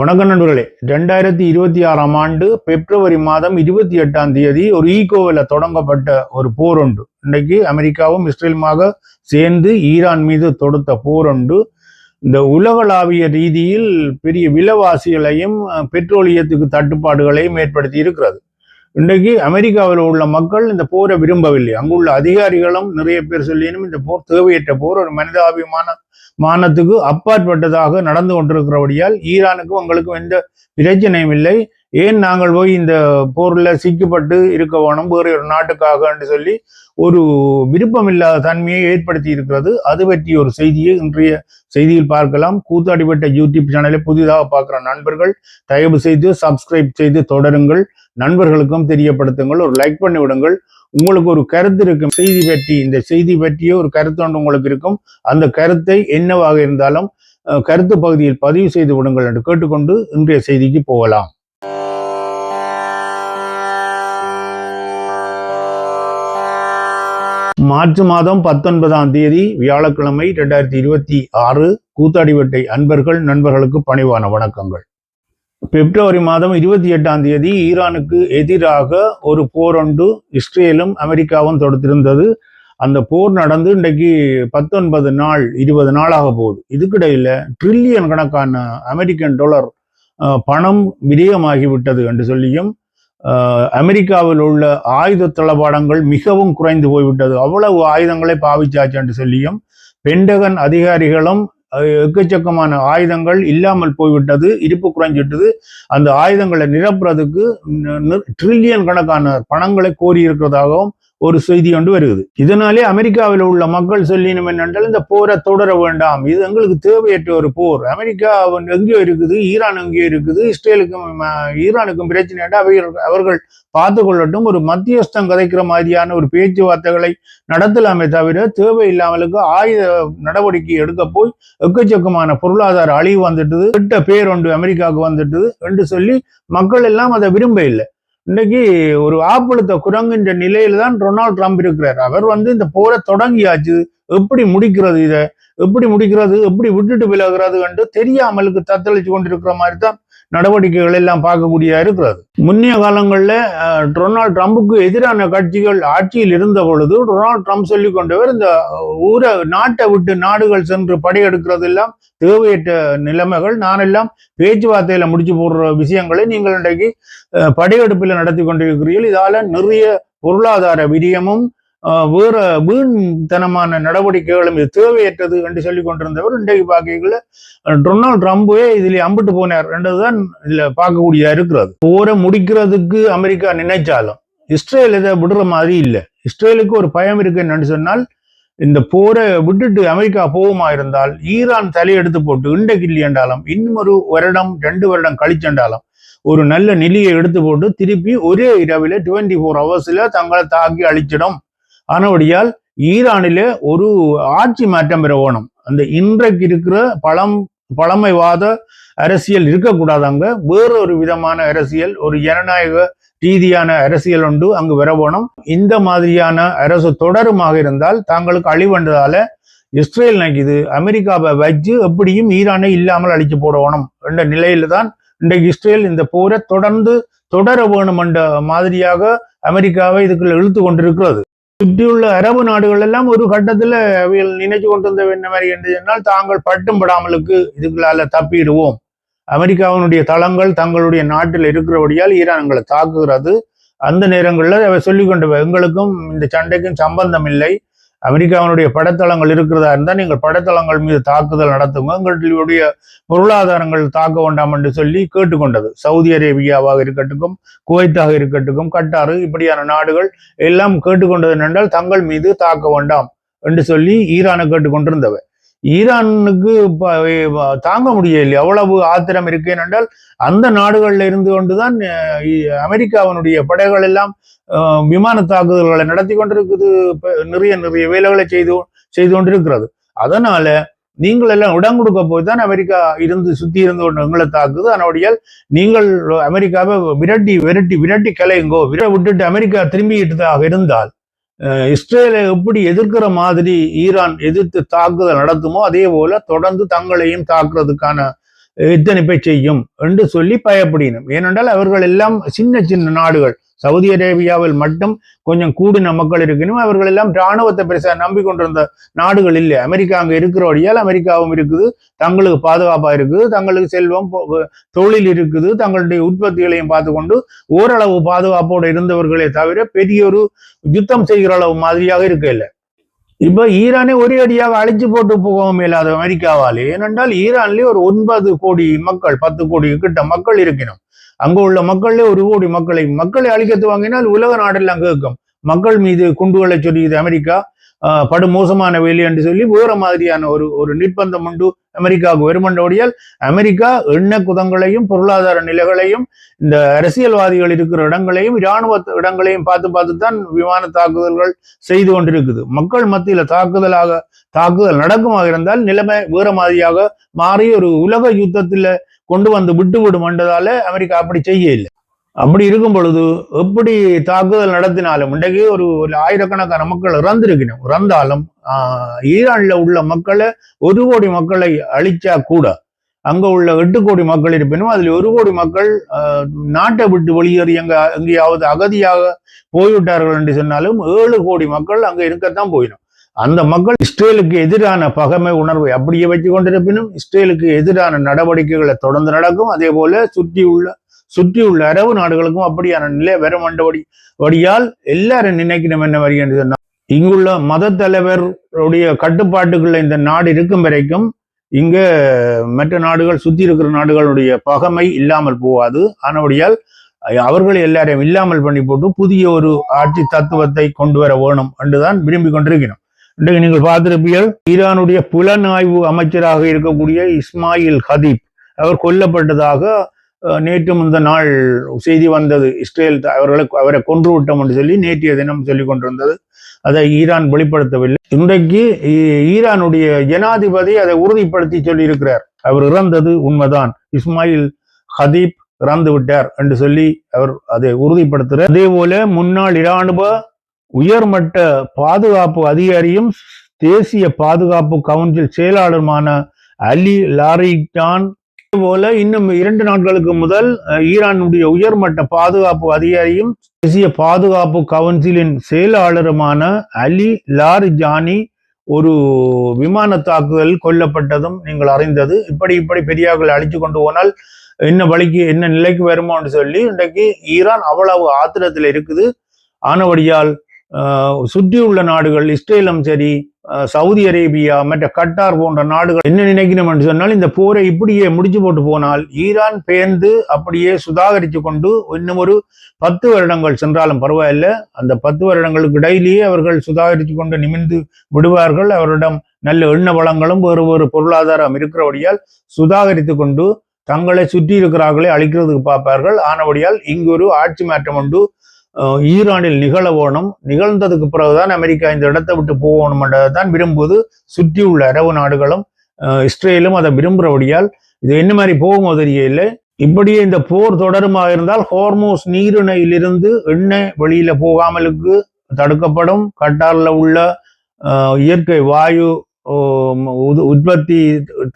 வணக்கம் நண்பர்களே. 2026ஆம் ஆண்டு பிப்ரவரி மாதம் 28ஆம் தேதி ஒரு ஈகோவில் தொடங்கப்பட்ட ஒரு போர் உண்டு. இன்றைக்கு அமெரிக்காவும் இஸ்ரேலுமாக சேர்ந்து ஈரான் மீது தொடுத்த போர் உண்டு. இந்த உலகளாவிய ரீதியில் பெரிய விலைவாசிகளையும் பெட்ரோலியத்துக்கு தட்டுப்பாடுகளையும் ஏற்படுத்தி இருக்கிறது. இன்றைக்கு அமெரிக்காவில் உள்ள மக்கள் இந்த போரை விரும்பவில்லை. அங்குள்ள அதிகாரிகளும் நிறைய பேர் சொல்லினும் இந்த போர் தேவையற்ற போர், ஒரு மனிதாபிமானத்துக்கு அப்பாற்பட்டதாக நடந்து கொண்டிருக்கிறபடியால் ஈரானுக்கும் உங்களுக்கும் எந்த பிரச்சனையும் இல்லை, ஏன் நாங்கள் போய் இந்த போரில் சிக்கப்பட்டு இருக்க வேணும் வேறு ஒரு நாட்டுக்காக என்று சொல்லி ஒரு விருப்பமில்லாத தன்மையை ஏற்படுத்தி இருக்கிறது. அது பற்றிய ஒரு செய்தியை இன்றைய செய்தியில் பார்க்கலாம். கூத்தாடிப்பட்ட யூடியூப் சேனலை புதிதாக பார்க்குற நண்பர்கள் தயவு செய்து சப்ஸ்கிரைப் செய்து தொடருங்கள், நண்பர்களுக்கும் தெரியப்படுத்துங்கள், ஒரு லைக் பண்ணி விடுங்கள். உங்களுக்கு ஒரு கருத்து இருக்கும் செய்தி பற்றி, இந்த செய்தி பற்றிய ஒரு கருத்து ஒன்று உங்களுக்கு இருக்கும். அந்த கருத்தை என்னவாக இருந்தாலும் கருத்து பகுதியில் பதிவு செய்து விடுங்கள் என்று கேட்டுக்கொண்டு இன்றைய செய்திக்கு போகலாம். மார்ச் மாதம் 19ஆம் தேதி வியாழக்கிழமை 2026. கூத்தாடிவட்டை அன்பர்கள் நண்பர்களுக்கு பணிவான வணக்கங்கள். பிப்ரவரி மாதம் 28ஆம் தேதி ஈரானுக்கு எதிராக ஒரு போர் ஒன்று இஸ்ரேலும் அமெரிக்காவும் தொடுத்திருந்தது. அந்த போர் நடந்து இன்றைக்கு 19 நாள் 20 நாளாக போகுது. இதுக்கிடையில் ட்ரில்லியன் கணக்கான அமெரிக்கன் டாலர் பணம் விரயமாகிவிட்டது என்று சொல்லியும், அமெரிக்காவில் உள்ள ஆயுத தளபாடங்கள் மிகவும் குறைந்து போய்விட்டது, அவ்வளவு ஆயுதங்களை பாவிச்சாச்சு என்று சொல்லியும், பென்டகன் அதிகாரிகளும் எக்கச்சக்கமான ஆயுதங்கள் இல்லாமல் போய்விட்டது, இருப்பு குறைஞ்சிட்டது, அந்த ஆயுதங்களை நிரப்புறதுக்கு ட்ரில்லியன் கணக்கான பணங்களை கோரியிருக்கிறதாகவும் ஒரு செய்தி ஒன்று வருகிறது. இதனாலே அமெரிக்காவில் உள்ள மக்கள் சொல்லினும் என்னென்றால் இந்த போரை தொடர வேண்டாம், இது எங்களுக்கு தேவையற்ற ஒரு போர், அமெரிக்கா எங்கேயோ இருக்குது, ஈரான் எங்கேயோ இருக்குது, இஸ்ரேலுக்கும் ஈரானுக்கும் பிரச்சனை அவர்கள் பார்த்து கொள்ளட்டும், ஒரு மத்தியஸ்தம் கதைக்கிற மாதிரியான ஒரு பேச்சுவார்த்தைகளை நடத்தலாமே தவிர தேவையில்லாமலுக்கு ஆயுத நடவடிக்கை எடுக்க போய் எக்கச்சக்கமான பொருளாதார அழிவு வந்துட்டுது, கிட்ட பேர் ஒன்று அமெரிக்காவுக்கு வந்துட்டுது என்று சொல்லி மக்கள் எல்லாம் அதை விரும்ப இல்லை. இன்னைக்கு ஒரு ஆப்பழுத்த குரங்குன்ற நிலையில தான் டொனால்ட் ட்ரம்ப் இருக்கிறார். அவர் இந்த போரை தொடங்கியாச்சு, எப்படி முடிக்கிறது, இதை எப்படி முடிக்கிறது, எப்படி விட்டுட்டு விலகிறது என்று தெரியாமலுக்கு தத்தளிச்சு கொண்டிருக்கிற மாதிரி தான் நடவடிக்கைகள் எல்லாம் பார்க்கக்கூடிய இருக்கிறது. முன்னைய காலங்களில் டொனால்ட் ட்ரம்புக்கு எதிரான கட்சிகள் ஆட்சியில் இருந்த பொழுது டொனால்ட் ட்ரம்ப் சொல்லி கொண்டவர் இந்த நாட்டை விட்டு நாடுகள் சென்று படையெடுக்கிறது எல்லாம் தேவையற்ற நிலைமைகள், நான் எல்லாம் பேச்சுவார்த்தையில முடிச்சு போடுற விஷயங்களை நீங்கள் இன்றைக்கு படையெடுப்பில் நடத்தி கொண்டிருக்கிறீர்கள், இதால நிறைய பொருளாதார விரியமும் வேற வீண்தனமான நடவடிக்கைகளும் இது தேவையற்றது என்று சொல்லி கொண்டிருந்தவர் இன்றைக்கு பார்க்கல டொனால்ட் ட்ரம்பே இதில் அம்பிட்டு போனார் என்றுதான் இதுல பார்க்கக்கூடிய இருக்கிறது. போரை முடிக்கிறதுக்கு அமெரிக்கா நினைச்சாலும் இஸ்ரேல் இதை விடுற மாதிரி இல்லை. இஸ்ரேலுக்கு ஒரு பயம் இருக்கு என்னன்னு சொன்னால், இந்த போரை விட்டுட்டு அமெரிக்கா போகுமா இருந்தால் ஈரான் தலையெடுத்து போட்டு இன்றைக்கு இல்லையென்றாலும் இன்னும் ஒரு வருடம் 2 வருடம் கழிச்சென்றாலும் ஒரு நல்ல நிலையை எடுத்து போட்டு திருப்பி ஒரே இரவில் 24 ஹவர்ஸ்ல தங்களை தாக்கி அழிச்சிடும். ஆனபடியால் ஈரானிலே ஒரு ஆட்சி மாற்றம் பெற வேணும். அந்த இன்றைக்கு இருக்கிற பழமைவாத அரசியல் இருக்கக்கூடாது, அங்க வேறொரு விதமான அரசியல், ஒரு ஜனநாயக ரீதியான அரசியல் ஒன்று அங்கு வர வேணும். இந்த மாதிரியான அரசு தொடருமாக இருந்தால் தாங்களுக்கு அழிவண்டதால இஸ்ரேல் நினைக்குது அமெரிக்காவை வச்சு எப்படியும் ஈரானை இல்லாமல் அழிச்சு போடணும் என்ற நிலையில தான் இன்றைக்கு இஸ்ரேல் இந்த போரை தொடர வேணும் என்ற மாதிரியாக அமெரிக்காவை இதுக்குள்ள இழுத்து கொண்டிருக்கிறது. சுற்றியுள்ள அரபு நாடுகள் எல்லாம் ஒரு கட்டத்துல நினைச்சு கொண்டிருந்த என்ன மாதிரி என்று சொன்னால், தாங்கள் பட்டும் படாமலுக்கு இதுக்குள்ளால தப்பிடுவோம், அமெரிக்காவினுடைய தளங்கள் தங்களுடைய நாட்டில் இருக்கிறபடியால் ஈரான்களை தாக்குகிறது, அந்த நேரங்களில் அவை சொல்லிக்கொண்டு எங்களுக்கும் இந்த சண்டைக்கும் சம்பந்தம் இல்லை, அமெரிக்காவினுடைய படைத்தளங்கள் இருக்கிறதா இருந்தால் நீங்கள் படைத்தளங்கள் மீது தாக்குதல் நடத்துங்க, எங்களுடைய பொருளாதாரங்கள் தாக்க வேண்டாம் என்று சொல்லி கேட்டுக்கொண்டது. சவுதி அரேபியாவாக இருக்கட்டும், குவைத்தாக இருக்கட்டும், கட்டாறு, இப்படியான நாடுகள் எல்லாம் கேட்டுக்கொண்டது என்றால் தங்கள் மீது தாக்க வேண்டாம் என்று சொல்லி ஈரானை கேட்டுக்கொண்டிருந்தவை. ஈரானுக்கு தாங்க முடியவில்லை, அவ்வளவு ஆத்திரம் இருக்கேன் என்றால் அந்த நாடுகள்ல இருந்து கொண்டுதான் அமெரிக்காவினுடைய படைகள் எல்லாம் விமான தாக்குதல்களை நடத்தி கொண்டிருக்குது, நிறைய வேலைகளை செய்து கொண்டிருக்கிறது. அதனால நீங்கள் எல்லாம் இடம் கொடுக்க போய் தான் அமெரிக்கா சுத்தி இருந்து கொண்டு எங்களை தாக்குது. அதனுடைய நீங்கள் அமெரிக்காவை விரட்டி கலையுங்கோ, விட்டுட்டு அமெரிக்கா திரும்பிட்டதாக இருந்தால் இஸ்ரேலை எப்படி எதிர்க்கிற மாதிரி ஈரான் எதிர்த்து தாக்குதல் நடத்துமோ அதே போல தொடர்ந்து தங்களையும் தாக்குறதுக்கான எத்தனைப்பை செய்யும் என்று சொல்லி பயப்படினும். ஏனென்றால் அவர்கள் எல்லாம் சின்ன சின்ன நாடுகள். சவுதி அரேபியாவில் மட்டும் கொஞ்சம் கூடின மக்கள் இருக்கணும். அவர்கள் எல்லாம் இராணுவத்தை பெருசாக நம்பிக்கொண்டிருந்த நாடுகள் இல்லை. அமெரிக்கா அங்கே இருக்கிறபடியால் அமெரிக்காவும் இருக்குது, தங்களுக்கு பாதுகாப்பாக இருக்குது, தங்களுக்கு செல்வம் தொழில் இருக்குது, தங்களுடைய உற்பத்திகளையும் பார்த்து கொண்டு ஓரளவு பாதுகாப்போடு இருந்தவர்களே தவிர பெரிய ஒரு யுத்தம் செய்கிற அளவு மாதிரியாக இருக்க இல்லை. இப்ப ஈரானை ஒரே அடியாக அழிச்சு போட்டு போகவும் இல்லாத அமெரிக்காவாலே. ஏனென்றால் ஈரான்லயே ஒரு 9 கோடி மக்கள், 10 கோடி கிட்ட மக்கள் இருக்கணும். அங்க உள்ள மக்கள்ல 1 கோடி மக்களை அழிக்கத்து வாங்கினால் உலக நாடெல்லாம் கேட்கும். மக்கள் மீது குண்டுகளை சொல்லியது அமெரிக்கா, படு மோசமான வேலை என்று சொல்லி வேற மாதிரியான ஒரு நிர்பந்தம் உண்டு அமெரிக்காவுக்கு வருமன்றபடியால் அமெரிக்கா எண்ணெய் குதங்களையும் பொருளாதார நிலைகளையும் இந்த அரசியல்வாதிகள் இருக்கிற இடங்களையும் இராணுவ இடங்களையும் பார்த்து தான் விமான தாக்குதல்கள் செய்து கொண்டிருக்குது. மக்கள் மத்தியில தாக்குதல் நடக்குமாக இருந்தால் நிலைமை வேற மாதிரியாக மாறி ஒரு உலக யுத்தத்துல கொண்டு வந்து விட்டுவிடும் என்றதால அமெரிக்கா அப்படி செய்ய இல்லை. அப்படி இருக்கும் பொழுது எப்படி தாக்குதல் நடத்தினாலும் இன்றைக்கு ஒரு ஆயிரக்கணக்கான மக்கள் இறந்தாலும் ஈரான்ல உள்ள மக்களை 1 கோடி மக்களை அழிச்சா கூட அங்க உள்ள 8 கோடி மக்கள் இருப்பினும் அதுல 1 கோடி மக்கள் நாட்டை விட்டு வெளியேறி எங்கேயாவது அகதியாக போய்விட்டார்கள் என்று சொன்னாலும் 7 கோடி மக்கள் அங்க இருக்கத்தான் போயிடும். அந்த மக்கள் இஸ்ரேலுக்கு எதிரான பகைமை உணர்வை அப்படியே வச்சு கொண்டிருப்பினும் இஸ்ரேலுக்கு எதிரான நடவடிக்கைகளை தொடர்ந்து நடக்கும். அதே போல சுற்றியுள்ள அரபு நாடுகளுக்கும் அப்படியான நிலை வர வடியால் எல்லாரும் நினைக்கணும் என்ன வரி என்று சொன்னால், இங்குள்ள மத தலைவருடைய கட்டுப்பாட்டுக்குள்ள இந்த நாடு இருக்கும் வரைக்கும் இங்க மற்ற நாடுகள் சுற்றி இருக்கிற நாடுகளுடைய பகைமை இல்லாமல் போகாது. ஆனபடியால் அவர்களை எல்லாரையும் இல்லாமல் பண்ணி போட்டு புதிய ஒரு ஆட்சி தத்துவத்தை கொண்டு வர வேணும் என்றுதான் விரும்பி கொண்டிருக்கிறோம். இன்றைக்கு நீங்கள் பார்த்திருப்பீர்கள், ஈரானுடைய புலனாய்வு அமைச்சராக இருக்கக்கூடிய இஸ்மாயில் ஹதீப் அவர் கொல்லப்பட்டதாக நேற்று முந்த நாள் செய்தி வந்தது. இஸ்ரேல் அவரை கொன்று விட்டோம் என்று சொல்லி நேற்றைய தினம் சொல்லிக் கொண்டிருந்தது. அதை ஈரான் வெளிப்படுத்தவில்லை. இன்றைக்கு ஈரானுடைய ஜனாதிபதி அதை உறுதிப்படுத்தி சொல்லி இருக்கிறார். அவர் இறந்தது உண்மைதான், இஸ்மாயில் ஹதீப் இறந்து விட்டார் என்று சொல்லி அவர் அதை உறுதிப்படுத்துகிறார். அதே போல முன்னாள் இராணுவ உயர்மட்ட பாதுகாப்பு அதிகாரியும் தேசிய பாதுகாப்பு கவுன்சில் செயலாளருமான அலி லாரிக்டான் போல இன்னும் 2 நாட்களுக்கு முதல் ஈரானுடைய உயர்மட்ட பாதுகாப்பு அதிகாரியும் தேசிய பாதுகாப்பு கவுன்சிலின் செயலாளருமான அலி லாரிஜானி ஒரு விமான தாக்குதல் கொல்லப்பட்டதும் நீங்கள் அறிந்தது. இப்படி பெரியார்கள் அழிச்சு கொண்டு போனால் என்ன நிலைக்கு வருமோ என்று சொல்லி இன்றைக்கு ஈரான் அவ்வளவு ஆத்திரத்தில் இருக்குது. ஆனபடியால் சுற்றியுள்ள நாடுகள் இஸ்ரேலும் சரி, சவுதி அரேபியா, மற்ற கட்டார் போன்ற நாடுகள் என்ன நினைக்கணும் என்று சொன்னால், இந்த போரை இப்படியே முடிச்சு போட்டு போனால் ஈரான் பேர்ந்து அப்படியே சுதாகரித்து கொண்டு இன்னும் ஒரு 10 வருடங்கள் சென்றாலும் பரவாயில்ல, அந்த 10 வருடங்களுக்கு இடையிலேயே அவர்கள் சுதாகரித்து கொண்டு நிமிர்ந்து விடுவார்கள். அவரிடம் நல்ல எண்ணெய் வளங்களும் வேறு பொருளாதாரம் இருக்கிறபடியால் சுதாகரித்து கொண்டு தங்களை சுற்றி இருக்கிறார்களே அழிக்கிறதுக்கு பார்ப்பார்கள். ஆனபடியால் இங்கு ஒரு ஆட்சி மாற்றம் உண்டு ஈரானில் நிகழ வேணும். நிகழ்ந்ததுக்கு பிறகுதான் அமெரிக்கா இந்த இடத்தை விட்டு போகணும் என்றதான் விரும்புவது சுற்றியுள்ள அரபு நாடுகளும் இஸ்ரேலும் அதை விரும்புகிறபடியால் இது என்ன மாதிரி போகும் தெரியல. இப்படியே இந்த போர் தொடருமாக இருந்தால் ஹோர்மோஸ் நீரிணையிலிருந்து எண்ணெய் வெளியில போகாமலுக்கு தடுக்கப்படும். கட்டார்ல உள்ள இயற்கை வாயு உற்பத்தி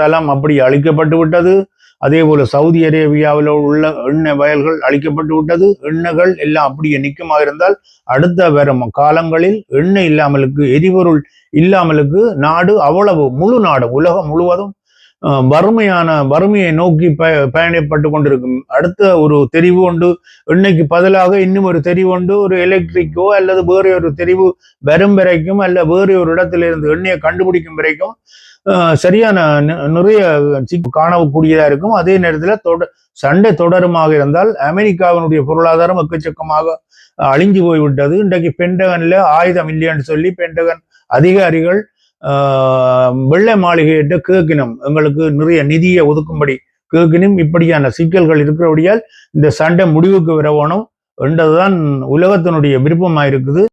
தளம் அப்படி அழிக்கப்பட்டு விட்டது. அதே போல சவுதி அரேபியாவில் உள்ள எண்ணெய் வயல்கள் அழிக்கப்பட்டு விட்டது. எண்ணெய்கள் எல்லாம் அப்படியே நிற்குமாக இருந்தால் அடுத்த வரும் காலங்களில் எண்ணெய் இல்லாமலுக்கு, எரிபொருள் இல்லாமலுக்கு நாடு அவ்வளவு முழு நாடு உலகம் முழுவதும் வறுமையை நோக்கி பயணப்பட்டு கொண்டிருக்கும். அடுத்த ஒரு தெரிவு உண்டு, எண்ணெய்க்கு பதிலாக இன்னும் ஒரு தெரிவு உண்டு, ஒரு எலக்ட்ரிக்கோ அல்லது வேறு ஒரு தெரிவு வரும் வரைக்கும் அல்ல வேறு ஒரு இடத்திலிருந்து எண்ணெயை கண்டுபிடிக்கும் வரைக்கும் சரியான நிறைய காணக்கூடியதா இருக்கும். அதே நேரத்தில் சண்டை தொடருமாக இருந்தால் அமெரிக்காவினுடைய பொருளாதாரம் எக்கச்சக்கமாக அழிஞ்சு போய்விட்டது. இன்றைக்கு பென்டகன்ல ஆயுதம் இல்லைன்னு சொல்லி பென்டகன் அதிகாரிகள் வெள்ளை மாளிகையிட்ட கேட்கணும், எங்களுக்கு நிறைய நிதியை ஒதுக்கும்படி கேட்கணும். இப்படியான சிக்கல்கள் இருக்கிறபடியால் இந்த சண்டை முடிவுக்கு வரணும் என்றதுதான் உலகத்தினுடைய விருப்பமாக இருக்குது.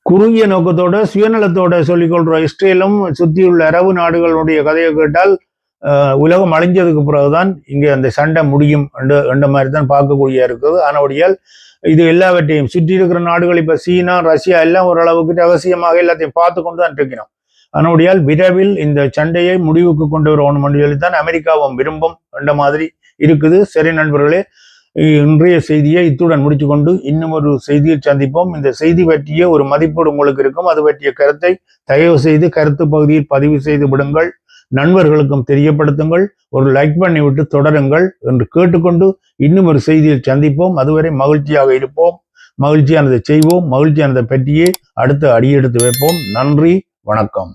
குறுகிய நோக்கத்தோட சுயநலத்தோட சொல்லிக்கொள்ற இஸ்ரேலும் சுற்றியுள்ள அரபு நாடுகளுடைய கதையை கேட்டால் உலகம் அழிஞ்சதுக்கு பிறகுதான் இங்கே அந்த சண்டை முடியும் என்ற மாதிரி தான் பார்க்கக்கூடிய இருக்குது. ஆனபடியால் இது எல்லாவற்றையும் சுற்றி இருக்கிற நாடுகள் இப்ப சீனா, ரஷ்யா எல்லாம் ஓரளவுக்கு ரகசியமாக எல்லாத்தையும் பார்த்து கொண்டு தான் இருக்கிறோம். அதனுடையால் விரைவில் இந்த சண்டையை முடிவுக்கு கொண்டு வரணும் என்று சொல்லித்தான் அமெரிக்காவும் விரும்பும் என்ற மாதிரி இருக்குது. சரி நண்பர்களே, இன்றைய செய்தியை இத்துடன் முடித்துக்கொண்டு இன்னும் ஒரு செய்தியில் சந்திப்போம். இந்த செய்தி பற்றிய ஒரு மதிப்பீடு உங்களுக்கு இருக்கும். அது பற்றிய கருத்தை தயவு செய்து கருத்து பகுதியில் பதிவு செய்து விடுங்கள். நண்பர்களுக்கும் தெரியப்படுத்துங்கள். ஒரு லைக் பண்ணி விட்டு தொடருங்கள் என்று கேட்டுக்கொண்டு இன்னும் ஒரு செய்தியில் சந்திப்போம். அதுவரை மகிழ்ச்சியாக இருப்போம், மகிழ்ச்சியானதை செய்வோம், மகிழ்ச்சியானதை பற்றியே அடுத்த அடியெடுத்து வைப்போம். நன்றி, வணக்கம்.